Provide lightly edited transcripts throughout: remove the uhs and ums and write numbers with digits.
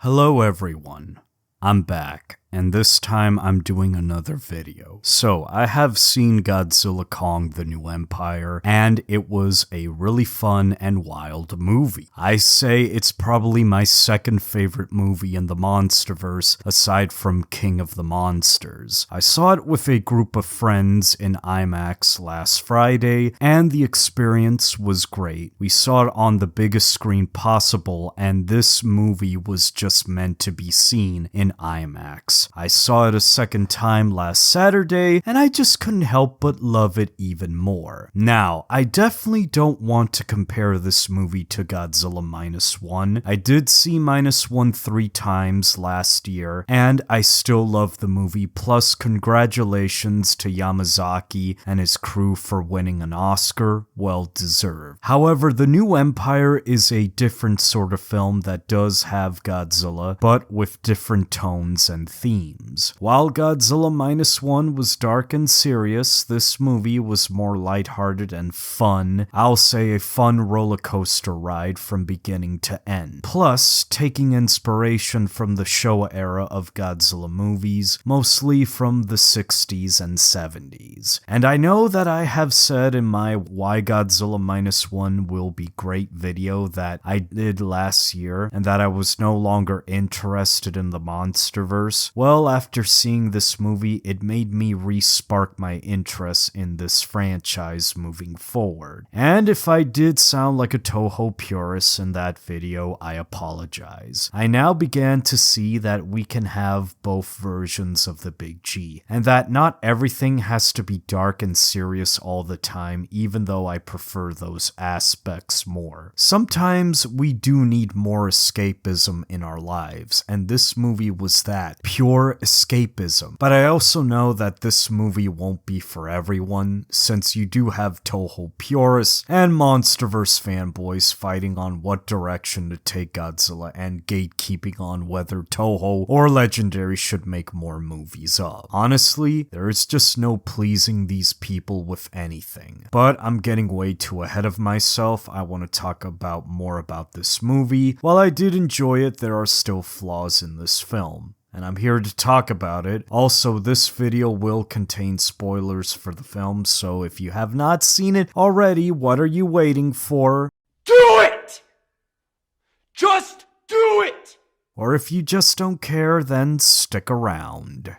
Hello everyone, I'm back, and this time I'm doing another video. So, I have seen Godzilla Kong: The New Empire, and it was a really fun and wild movie. I say it's probably my second favorite movie in the Monsterverse, aside from King of the Monsters. I saw it with a group of friends in IMAX last Friday, and the experience was great. We saw it on the biggest screen possible, and this movie was just meant to be seen in IMAX. I saw it a second time last Saturday, and I just couldn't help but love it even more. Now, I definitely don't want to compare this movie to Godzilla Minus One. I did see Minus One 3 times last year, and I still love the movie, plus congratulations to Yamazaki and his crew for winning an Oscar, well deserved. However, The New Empire is a different sort of film that does have Godzilla, but with different tones and themes. While Godzilla Minus One was dark and serious, this movie was more lighthearted and fun. I'll say a fun roller coaster ride from beginning to end. Plus, taking inspiration from the Showa era of Godzilla movies, mostly from the 60s and 70s. And I know that I have said in my Why Godzilla Minus One Will Be Great video that I did last year, and that I was no longer interested in the Monsterverse. Well, after seeing this movie, it made me re-spark my interest in this franchise moving forward. And if I did sound like a Toho purist in that video, I apologize. I now began to see that we can have both versions of the Big G, and that not everything has to be dark and serious all the time, even though I prefer those aspects more. Sometimes we do need more escapism in our lives, and this movie was that, pure escapism. But I also know that this movie won't be for everyone, since you do have Toho purists and Monsterverse fanboys fighting on what direction to take Godzilla and gatekeeping on whether Toho or Legendary should make more movies of. Honestly, there is just no pleasing these people with anything. But I'm getting way too ahead of myself. I want to talk more about this movie. While I did enjoy it, there are still flaws in this film, and I'm here to talk about it. Also, this video will contain spoilers for the film, so if you have not seen it already, what are you waiting for? Do it! Just do it! Or if you just don't care, then stick around.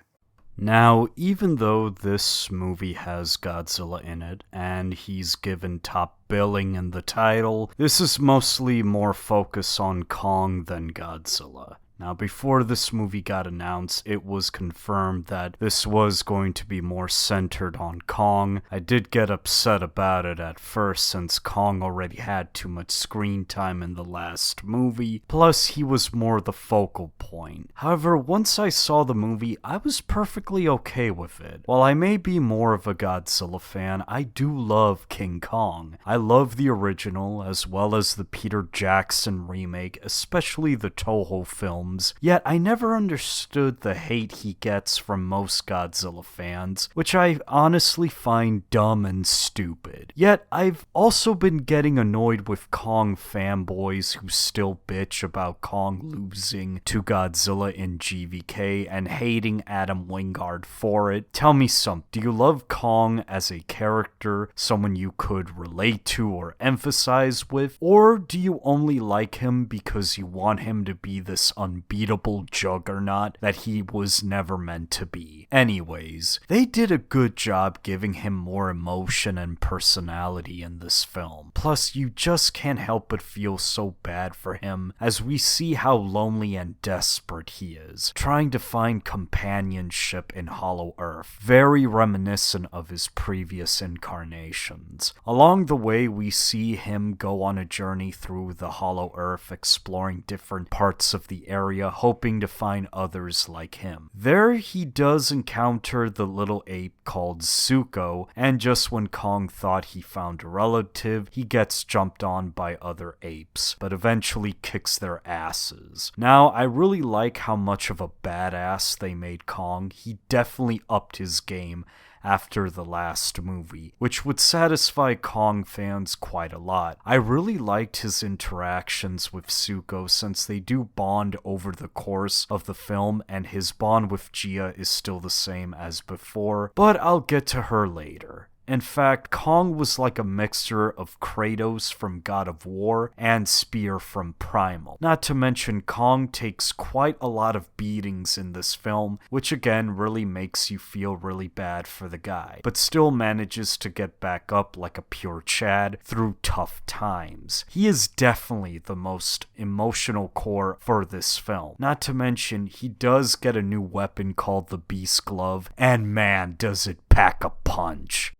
Now, even though this movie has Godzilla in it, and he's given top billing in the title, this is mostly more focus on Kong than Godzilla. Now, before this movie got announced, it was confirmed that this was going to be more centered on Kong. I did get upset about it at first, since Kong already had too much screen time in the last movie, plus he was more the focal point. However, once I saw the movie, I was perfectly okay with it. While I may be more of a Godzilla fan, I do love King Kong. I love the original, as well as the Peter Jackson remake, especially the Toho film. Yet I never understood the hate he gets from most Godzilla fans, which I honestly find dumb and stupid. Yet I've also been getting annoyed with Kong fanboys who still bitch about Kong losing to Godzilla in GVK and hating Adam Wingard for it. Tell me something, do you love Kong as a character, someone you could relate to or emphasize with, or do you only like him because you want him to be this unbeatable juggernaut that he was never meant to be? Anyways, they did a good job giving him more emotion and personality in this film. Plus, you just can't help but feel so bad for him as we see how lonely and desperate he is, trying to find companionship in Hollow Earth, very reminiscent of his previous incarnations. Along the way, we see him go on a journey through the Hollow Earth, exploring different parts of the area, hoping to find others like him. There he does encounter the little ape called Suko, and just when Kong thought he found a relative, he gets jumped on by other apes, but eventually kicks their asses. Now, I really like how much of a badass they made Kong. He definitely upped his game after the last movie, which would satisfy Kong fans quite a lot. I really liked his interactions with Suko since they do bond over the course of the film, and his bond with Gia is still the same as before, but I'll get to her later. In fact, Kong was like a mixture of Kratos from God of War and Spear from Primal. Not to mention, Kong takes quite a lot of beatings in this film, which again really makes you feel really bad for the guy, but still manages to get back up like a pure Chad through tough times. He is definitely the most emotional core for this film. Not to mention, he does get a new weapon called the Beast Glove, and man, does it pack a punch.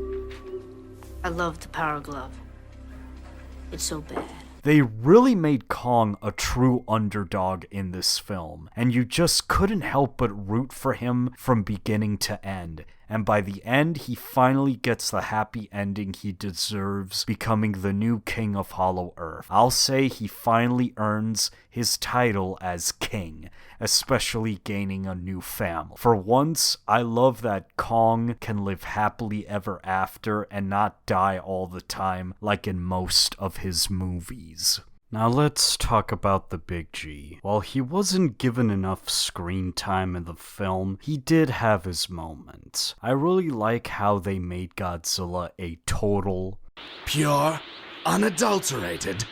I love the Power Glove. It's so bad. They really made Kong a true underdog in this film, and you just couldn't help but root for him from beginning to end. And by the end, he finally gets the happy ending he deserves, becoming the new king of Hollow Earth. I'll say he finally earns his title as king, especially gaining a new family. For once, I love that Kong can live happily ever after and not die all the time like in most of his movies. Now let's talk about the Big G. While he wasn't given enough screen time in the film, he did have his moments. I really like how they made Godzilla a total, pure, unadulterated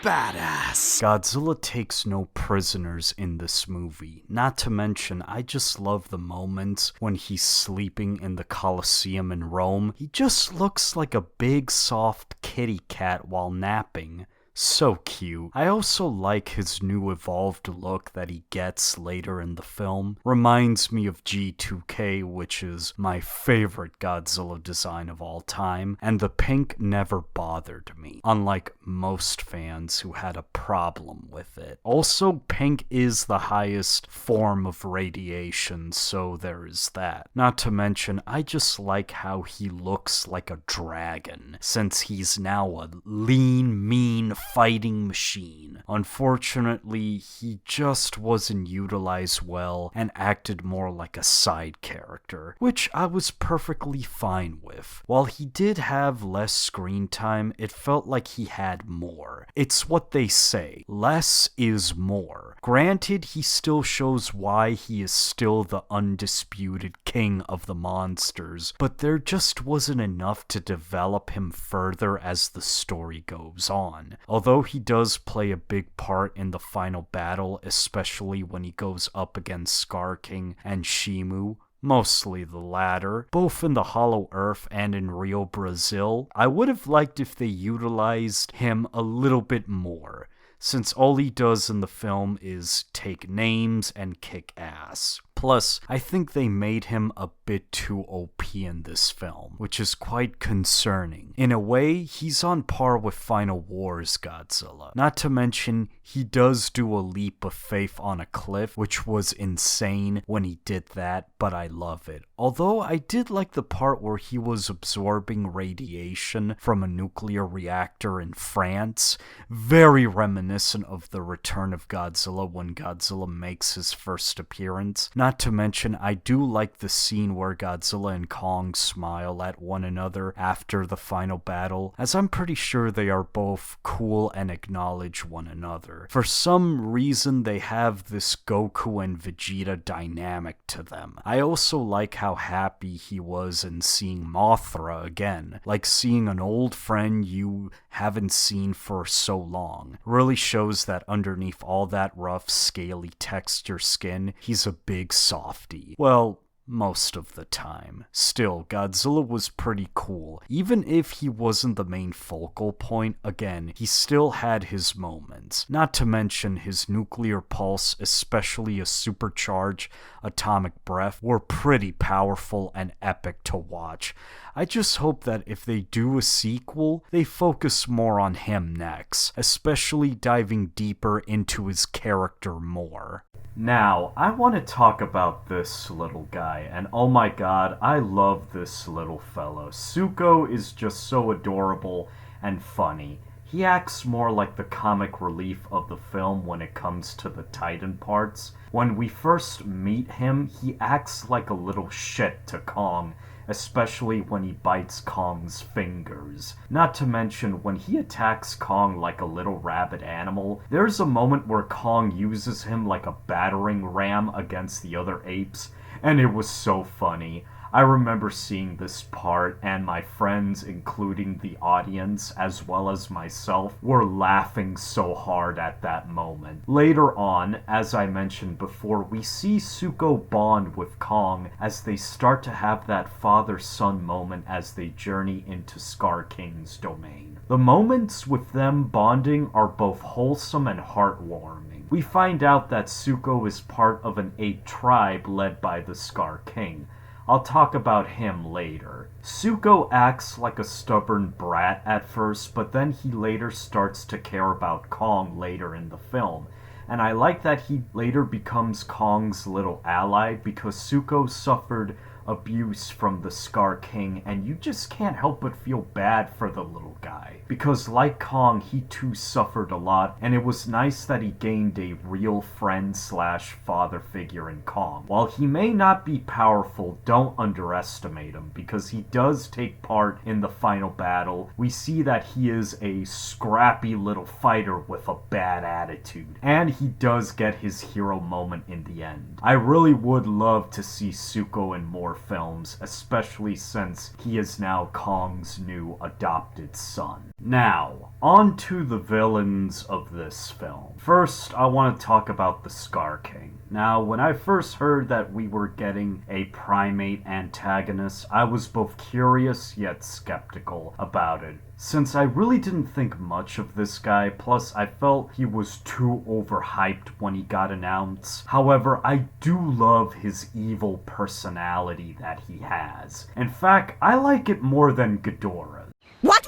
badass. Godzilla takes no prisoners in this movie. Not to mention, I just love the moments when he's sleeping in the Colosseum in Rome. He just looks like a big soft kitty cat while napping. So cute. I also like his new evolved look that he gets later in the film. Reminds me of G2K, which is my favorite Godzilla design of all time, and the pink never bothered me, unlike most fans who had a problem with it. Also, pink is the highest form of radiation, so there is that. Not to mention, I just like how he looks like a dragon, since he's now a lean, mean fighting machine. Unfortunately, he just wasn't utilized well and acted more like a side character, which I was perfectly fine with. While he did have less screen time, it felt like he had more. It's what they say, less is more. Granted, he still shows why he is still the undisputed king of the monsters, but there just wasn't enough to develop him further as the story goes on. Although he does play a big part in the final battle, especially when he goes up against Skar King and Shimo, mostly the latter, both in the Hollow Earth and in Rio, Brazil, I would have liked if they utilized him a little bit more, since all he does in the film is take names and kick ass. Plus, I think they made him a bit too OP in this film, which is quite concerning. In a way, he's on par with Final War's Godzilla. Not to mention, he does do a leap of faith on a cliff, which was insane when he did that, but I love it. Although I did like the part where he was absorbing radiation from a nuclear reactor in France, very reminiscent of the Return of Godzilla when Godzilla makes his first appearance. Not to mention, I do like the scene where Godzilla and Kong smile at one another after the final battle, as I'm pretty sure they are both cool and acknowledge one another. For some reason, they have this Goku and Vegeta dynamic to them. I also like how happy he was in seeing Mothra again, like seeing an old friend you haven't seen for so long. Really shows that underneath all that rough, scaly texture skin, he's a big softie. Well, most of the time. Still, Godzilla was pretty cool. Even if he wasn't the main focal point, again, he still had his moments. Not to mention his nuclear pulse, especially a supercharged atomic breath, were pretty powerful and epic to watch. I just hope that if they do a sequel, they focus more on him next, especially diving deeper into his character more. Now, I want to talk about this little guy, and oh my god, I love this little fellow. Suko is just so adorable and funny. He acts more like the comic relief of the film when it comes to the Titan parts. When we first meet him, he acts like a little shit to Kong, especially when he bites Kong's fingers. Not to mention, when he attacks Kong like a little rabid animal, there's a moment where Kong uses him like a battering ram against the other apes, and it was so funny. I remember seeing this part, and my friends, including the audience as well as myself, were laughing so hard at that moment. Later on, as I mentioned before, we see Suko bond with Kong as they start to have that father-son moment as they journey into Skar King's domain. The moments with them bonding are both wholesome and heartwarming. We find out that Suko is part of an ape tribe led by the Skar King. I'll talk about him later. Suko acts like a stubborn brat at first, but then he later starts to care about Kong later in the film. And I like that he later becomes Kong's little ally because Suko suffered abuse from the Skar King, and you just can't help but feel bad for the little guy. Because like Kong, he too suffered a lot, and it was nice that he gained a real friend slash father figure in Kong. While he may not be powerful, don't underestimate him, because he does take part in the final battle. We see that he is a scrappy little fighter with a bad attitude, and he does get his hero moment in the end. I really would love to see Suko in more films, especially since he is now Kong's new adopted son. Now, on to the villains of this film. First, I want to talk about the Skar King. Now, when I first heard that we were getting a primate antagonist, I was both curious yet skeptical about it, since I really didn't think much of this guy, plus I felt he was too overhyped when he got announced. However, I do love his evil personality that he has. In fact, I like it more than Ghidorah. What?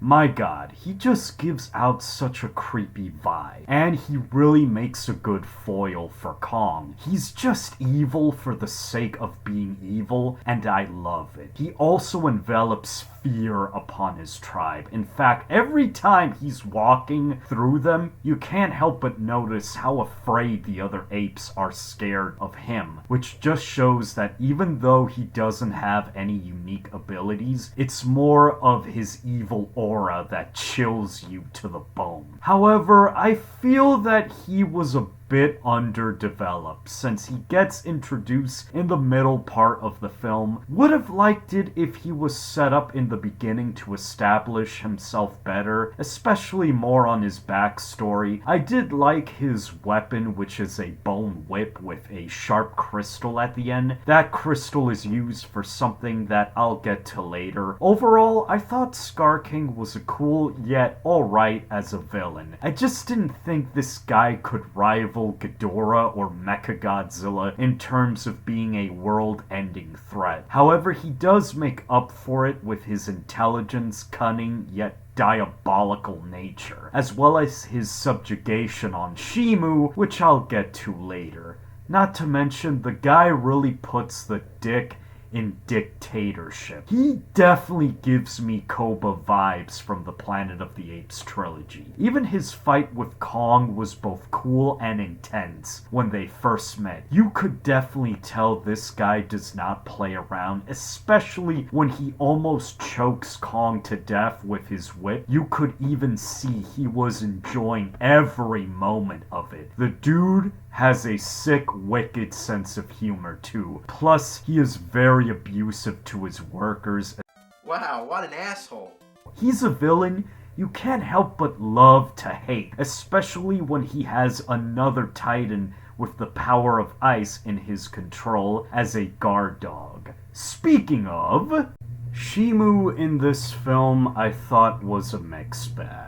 My god, he just gives out such a creepy vibe, and he really makes a good foil for Kong. He's just evil for the sake of being evil, and I love it. He also envelops fear upon his tribe. In fact, every time he's walking through them, you can't help but notice how afraid the other apes are scared of him, which just shows that even though he doesn't have any unique abilities, it's more of his evil aura that chills you to the bone. However, I feel that he was a bit underdeveloped since he gets introduced in the middle part of the film. Would have liked it if he was set up in the beginning to establish himself better, especially more on his backstory. I did like his weapon, which is a bone whip with a sharp crystal at the end. That crystal is used for something that I'll get to later. Overall, I thought Skar King was a cool yet alright as a villain. I just didn't think this guy could rival Ghidorah or Mechagodzilla in terms of being a world-ending threat. However, he does make up for it with his intelligence, cunning, yet diabolical nature, as well as his subjugation on Shimo, which I'll get to later. Not to mention, the guy really puts the dick in dictatorship. He definitely gives me Koba vibes from the Planet of the Apes trilogy. Even his fight with Kong was both cool and intense when they first met. You could definitely tell this guy does not play around, especially when he almost chokes Kong to death with his whip. You could even see he was enjoying every moment of it. The dude has a sick, wicked sense of humor too. Plus, he is very abusive to his workers. Wow, what an asshole. He's a villain you can't help but love to hate, especially when he has another Titan with the power of ice in his control as a guard dog. Speaking of, Shimo in this film I thought was a mixed bag.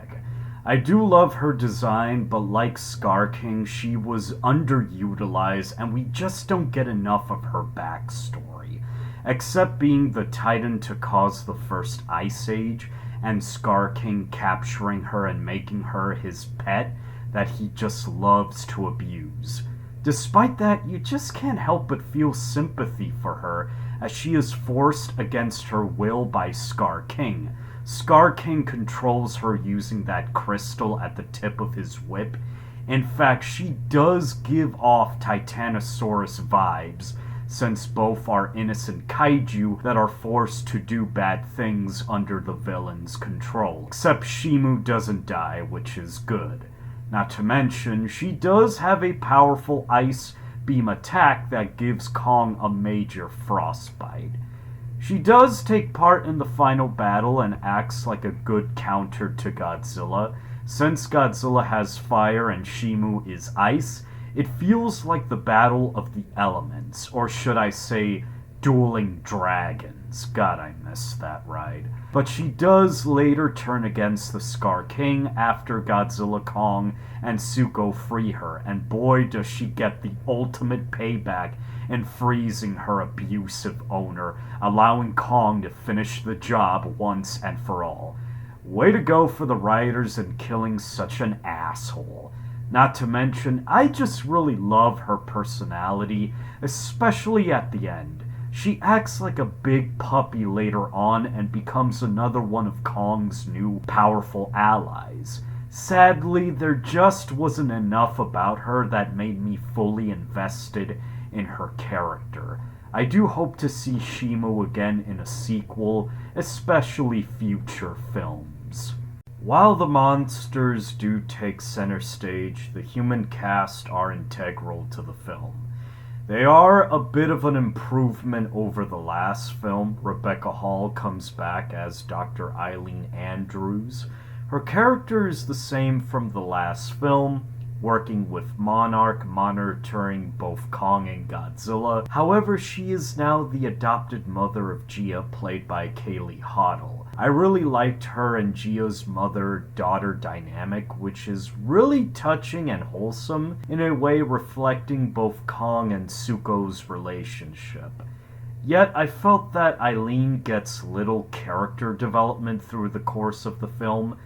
I do love her design, but like Skar King, she was underutilized and we just don't get enough of her backstory. Except being the Titan to cause the first Ice Age, and Skar King capturing her and making her his pet that he just loves to abuse. Despite that, you just can't help but feel sympathy for her, as she is forced against her will by Skar King. Skar King controls her using that crystal at the tip of his whip. In fact, she does give off Titanosaurus vibes, since both are innocent kaiju that are forced to do bad things under the villain's control. Except Shimo doesn't die, which is good. Not to mention, she does have a powerful ice beam attack that gives Kong a major frostbite. She does take part in the final battle and acts like a good counter to Godzilla. Since Godzilla has fire and Shimo is ice, it feels like the battle of the elements, or should I say, dueling dragons. God, I missed that ride. But she does later turn against the Skar King after Godzilla, Kong, and Suko free her, and boy does she get the ultimate payback in freezing her abusive owner, allowing Kong to finish the job once and for all. Way to go for the writers in killing such an asshole. Not to mention, I just really love her personality, especially at the end. She acts like a big puppy later on and becomes another one of Kong's new powerful allies. Sadly, there just wasn't enough about her that made me fully invested in her character. I do hope to see Shimo again in a sequel, especially future films. While the monsters do take center stage, the human cast are integral to the film. They are a bit of an improvement over the last film. Rebecca Hall comes back as Dr. Eileen Andrews. Her character is the same from the last film, working with Monarch, monitoring both Kong and Godzilla. However, she is now the adopted mother of Gia, played by Kaylee Hoddle. I really liked her and Gia's mother-daughter dynamic, which is really touching and wholesome, in a way reflecting both Kong and Suko's relationship. Yet, I felt that Eileen gets little character development through the course of the film,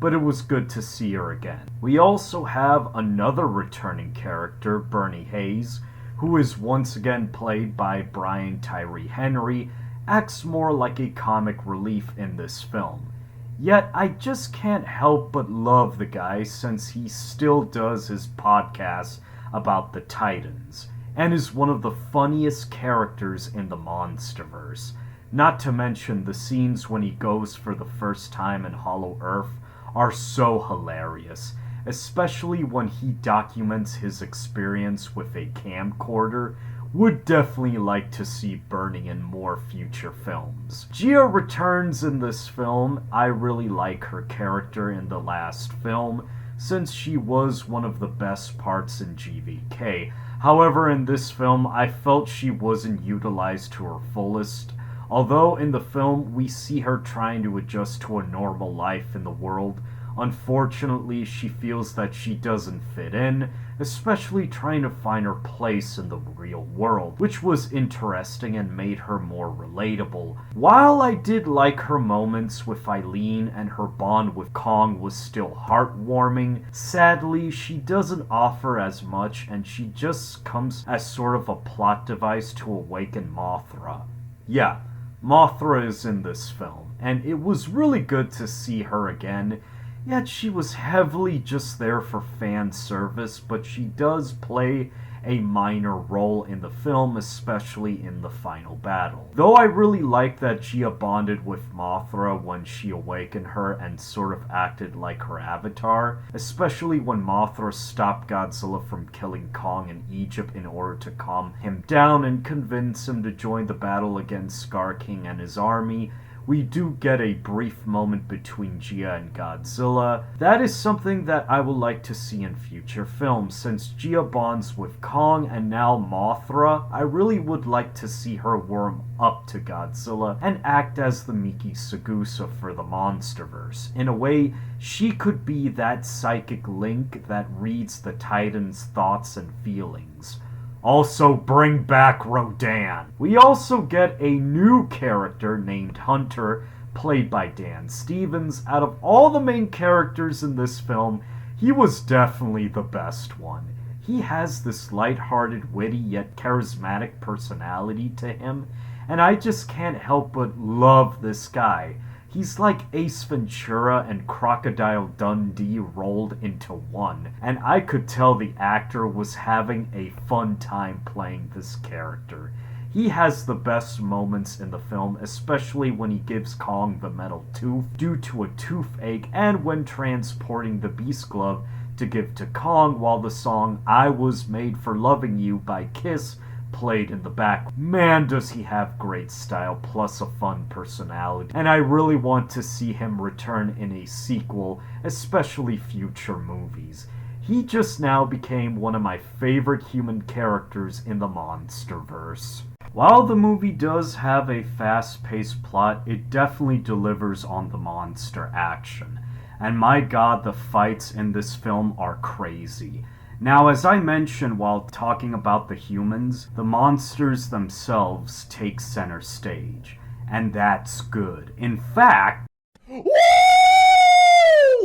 but it was good to see her again. We also have another returning character, Bernie Hayes, who is once again played by Brian Tyree Henry, acts more like a comic relief in this film. Yet I just can't help but love the guy since he still does his podcast about the Titans, and is one of the funniest characters in the Monsterverse. Not to mention the scenes when he goes for the first time in Hollow Earth are so hilarious, especially when he documents his experience with a camcorder. Would definitely like to see Bernie in more future films. Gia returns in this film. I really like her character in the last film, since she was one of the best parts in GVK. However, in this film, I felt she wasn't utilized to her fullest. Although in the film we see her trying to adjust to a normal life in the world, unfortunately she feels that she doesn't fit in, especially trying to find her place in the real world, which was interesting and made her more relatable. While I did like her moments with Eileen and her bond with Kong was still heartwarming, sadly she doesn't offer as much and she just comes as sort of a plot device to awaken Mothra. Yeah, Mothra is in this film, and it was really good to see her again, yet she was heavily just there for fan service, but she does play a minor role in the film, especially in the final battle. Though I really like that Gia bonded with Mothra when she awakened her and sort of acted like her avatar, especially when Mothra stopped Godzilla from killing Kong in Egypt in order to calm him down and convince him to join the battle against Skar King and his army. We do get a brief moment between Gia and Godzilla. That is something that I would like to see in future films. Since Gia bonds with Kong and now Mothra, I really would like to see her warm up to Godzilla and act as the Miki Sagusa for the Monsterverse. In a way, she could be that psychic link that reads the Titan's thoughts and feelings. Also, bring back Rodan. We also get a new character named Hunter, played by Dan Stevens. Out of all the main characters in this film, he was definitely the best one. He has this lighthearted, witty, yet charismatic personality to him, and I just can't help but love this guy. He's like Ace Ventura and Crocodile Dundee rolled into one, and I could tell the actor was having a fun time playing this character. He has the best moments in the film, especially when he gives Kong the metal tooth due to a toothache, and when transporting the Beast Glove to give to Kong while the song I Was Made for Loving You by Kiss played in the back. Man, does he have great style plus a fun personality, and I really want to see him return in a sequel, especially future movies. He just now became one of my favorite human characters in the Monsterverse. While the movie does have a fast-paced plot, it definitely delivers on the monster action. And my god, the fights in this film are crazy. Now, as I mentioned while talking about the humans, the monsters themselves take center stage. And that's good. In fact, Woo!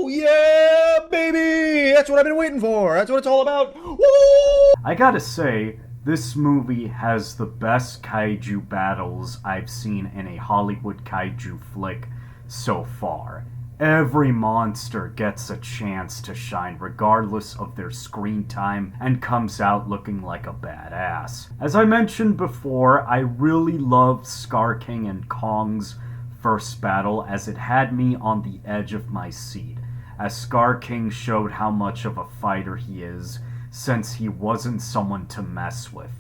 Yeah, baby! That's what I've been waiting for. That's what it's all about. Woo! I gotta say, this movie has the best kaiju battles I've seen in a Hollywood kaiju flick so far. Every monster gets a chance to shine regardless of their screen time and comes out looking like a badass. As I mentioned before, I really loved Skar King and Kong's first battle, as it had me on the edge of my seat, as Skar King showed how much of a fighter he is, since he wasn't someone to mess with.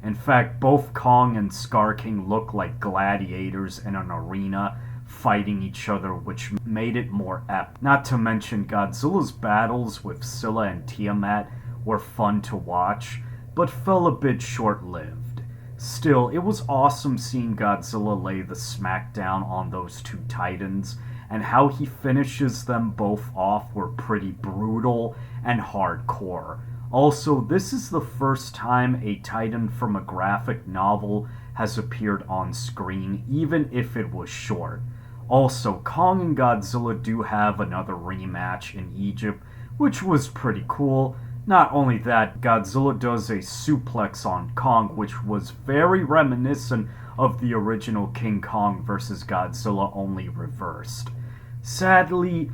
In fact, both Kong and Skar King look like gladiators in an arena fighting each other, which made it more epic. Not to mention, Godzilla's battles with Scylla and Tiamat were fun to watch, but fell a bit short-lived. Still, it was awesome seeing Godzilla lay the smackdown on those two titans, and how he finishes them both off were pretty brutal and hardcore. Also, this is the first time a Titan from a graphic novel has appeared on screen, even if it was short. Also, Kong and Godzilla do have another rematch in Egypt, which was pretty cool. Not only that, Godzilla does a suplex on Kong, which was very reminiscent of the original King Kong vs. Godzilla, only reversed. Sadly,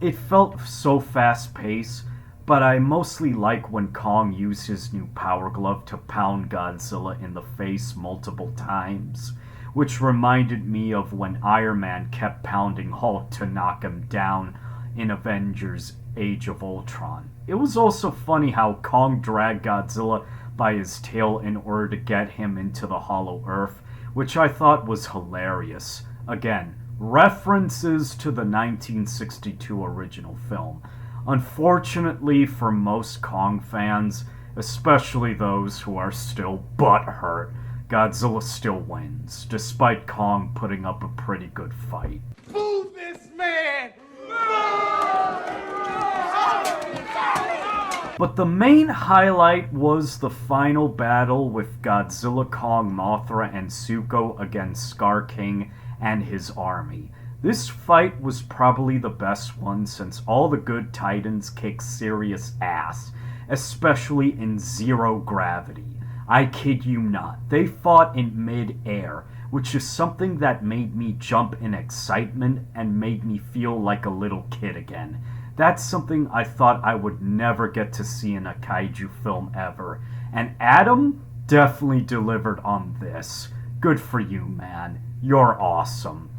it felt so fast-paced, but I mostly like when Kong used his new power glove to pound Godzilla in the face multiple times, which reminded me of when Iron Man kept pounding Hulk to knock him down in Avengers Age of Ultron. It was also funny how Kong dragged Godzilla by his tail in order to get him into the Hollow Earth, which I thought was hilarious. Again, references to the 1962 original film. Unfortunately for most Kong fans, especially those who are still butthurt, Godzilla still wins, despite Kong putting up a pretty good fight. Move this man! But the main highlight was the final battle with Godzilla, Kong, Mothra, and Suko against Skar King and his army. This fight was probably the best one since all the good Titans kick serious ass, especially in zero gravity. I kid you not, they fought in mid-air, which is something that made me jump in excitement and made me feel like a little kid again. That's something I thought I would never get to see in a kaiju film ever, and Adam definitely delivered on this. Good for you, man. You're awesome.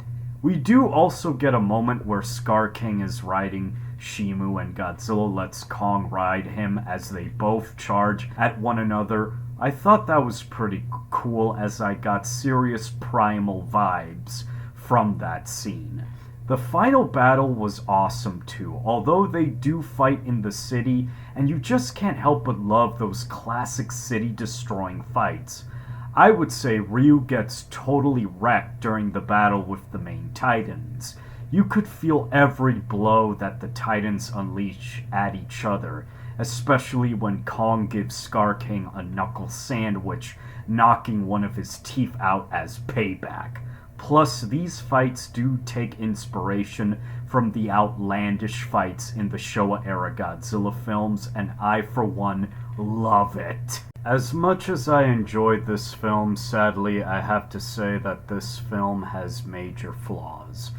We do also get a moment where Skar King is riding Shimo and Godzilla lets Kong ride him as they both charge at one another. I thought that was pretty cool, as I got serious primal vibes from that scene. The final battle was awesome too, although they do fight in the city, and you just can't help but love those classic city-destroying fights. I would say Ryu gets totally wrecked during the battle with the main Titans. You could feel every blow that the Titans unleash at each other, especially when Kong gives Skar King a knuckle sandwich, knocking one of his teeth out as payback. Plus, these fights do take inspiration from the outlandish fights in the Showa-era Godzilla films, and I, for one, love it. As much as I enjoyed this film, sadly, I have to say that this film has major flaws.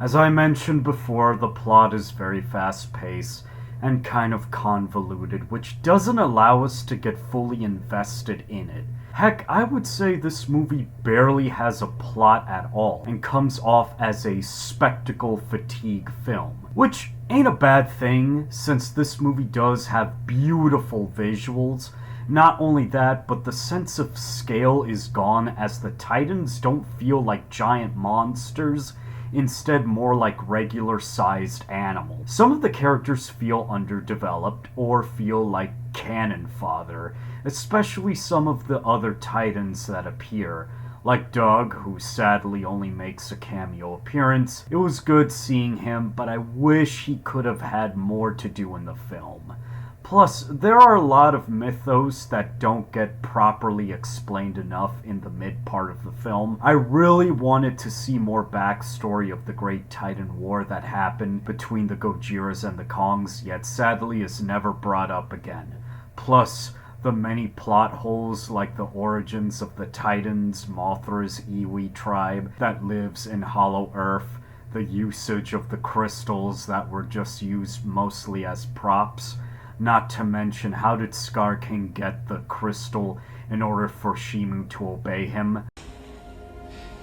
As I mentioned before, the plot is very fast-paced and kind of convoluted, which doesn't allow us to get fully invested in it. Heck, I would say this movie barely has a plot at all, and comes off as a spectacle fatigue film. Which ain't a bad thing, since this movie does have beautiful visuals. Not only that, but the sense of scale is gone, as the Titans don't feel like giant monsters, instead more like regular-sized animals. Some of the characters feel underdeveloped, or feel like cannon fodder, especially some of the other Titans that appear, like Doug, who sadly only makes a cameo appearance. It was good seeing him, but I wish he could have had more to do in the film. Plus, there are a lot of mythos that don't get properly explained enough in the mid part of the film. I really wanted to see more backstory of the Great Titan War that happened between the Gojiras and the Kongs, yet sadly is never brought up again. Plus, the many plot holes like the origins of the Titans, Mothra's Iwi tribe that lives in Hollow Earth, the usage of the crystals that were just used mostly as props. Not to mention, how did Skar King get the crystal in order for Shimo to obey him?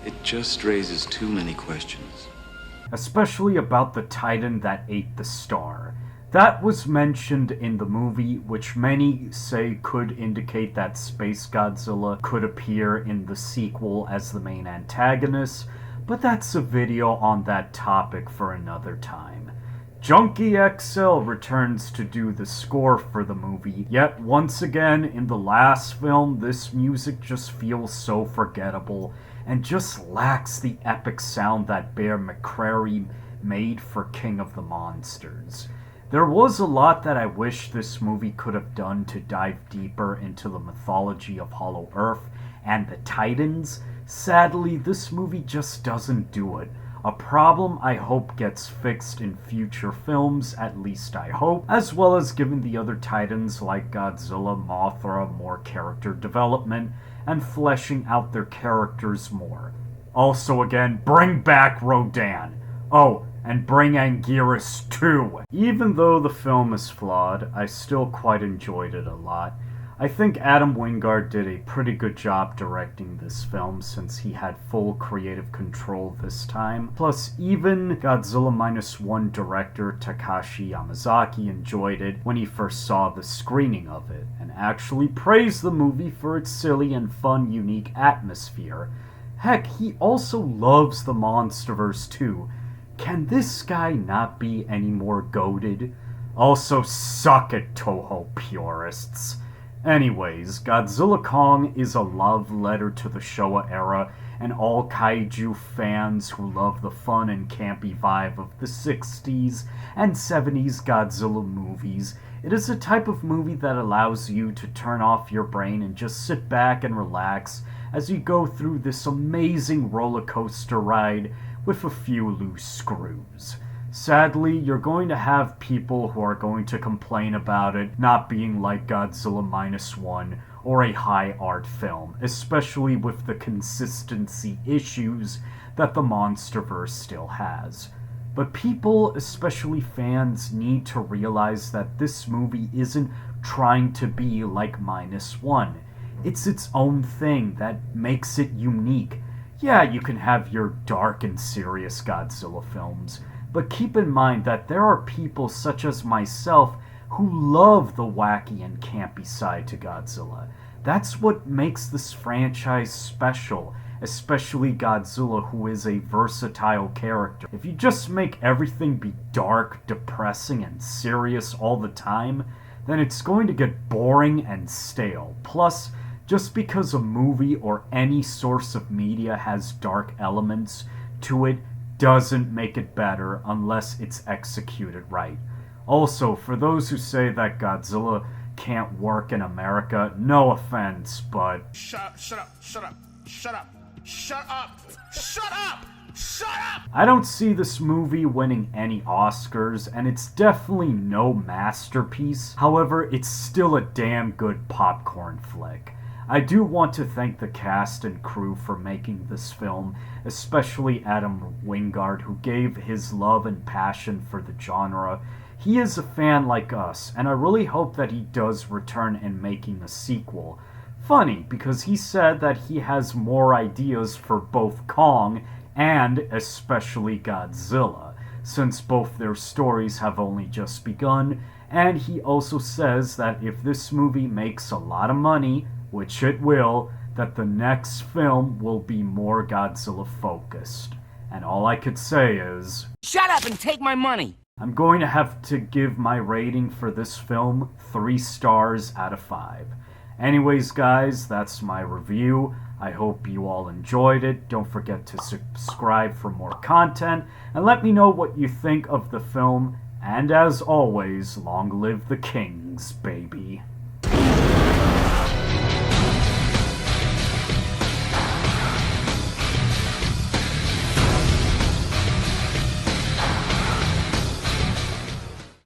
It just raises too many questions. Especially about the Titan that ate the star. That was mentioned in the movie, which many say could indicate that Space Godzilla could appear in the sequel as the main antagonist, but that's a video on that topic for another time. Junkie XL returns to do the score for the movie, yet once again, in the last film, this music just feels so forgettable, and just lacks the epic sound that Bear McCreary made for King of the Monsters. There was a lot that I wish this movie could have done to dive deeper into the mythology of Hollow Earth and the Titans. Sadly, this movie just doesn't do it. A problem I hope gets fixed in future films, at least I hope, as well as giving the other Titans like Godzilla, Mothra more character development, and fleshing out their characters more. Also again, bring back Rodan. Oh, and bring Anguirus too. Even though the film is flawed, I still quite enjoyed it a lot. I think Adam Wingard did a pretty good job directing this film since he had full creative control this time. Plus, even Godzilla Minus One director Takashi Yamazaki enjoyed it when he first saw the screening of it, and actually praised the movie for its silly and fun, unique atmosphere. Heck, he also loves the Monsterverse too. Can this guy not be any more goated? Also, suck it, Toho purists. Anyways, Godzilla Kong is a love letter to the Showa era and all kaiju fans who love the fun and campy vibe of the 60s and 70s Godzilla movies. It is a type of movie that allows you to turn off your brain and just sit back and relax as you go through this amazing roller coaster ride with a few loose screws. Sadly, you're going to have people who are going to complain about it not being like Godzilla Minus One or a high art film, especially with the consistency issues that the Monsterverse still has. But people, especially fans, need to realize that this movie isn't trying to be like Minus One. It's its own thing that makes it unique. Yeah, you can have your dark and serious Godzilla films, but keep in mind that there are people such as myself who love the wacky and campy side to Godzilla. That's what makes this franchise special, especially Godzilla, who is a versatile character. If you just make everything be dark, depressing, and serious all the time, then it's going to get boring and stale. Plus, just because a movie or any source of media has dark elements to it doesn't make it better unless it's executed right. Also, for those who say that Godzilla can't work in America, no offense, but Shut up, shut up, shut up, shut up, shut up, shut up, shut up! I don't see this movie winning any Oscars, and it's definitely no masterpiece. However, it's still a damn good popcorn flick. I do want to thank the cast and crew for making this film, especially Adam Wingard, who gave his love and passion for the genre. He is a fan like us, and I really hope that he does return in making a sequel. Funny, because he said that he has more ideas for both Kong and especially Godzilla, since both their stories have only just begun, and he also says that if this movie makes a lot of money, which it will, that the next film will be more Godzilla focused. And all I could say is, shut up and take my money! I'm going to have to give my rating for this film 3 stars out of 5. Anyways, guys, that's my review. I hope you all enjoyed it. Don't forget to subscribe for more content, and let me know what you think of the film. And as always, long live the kings, baby.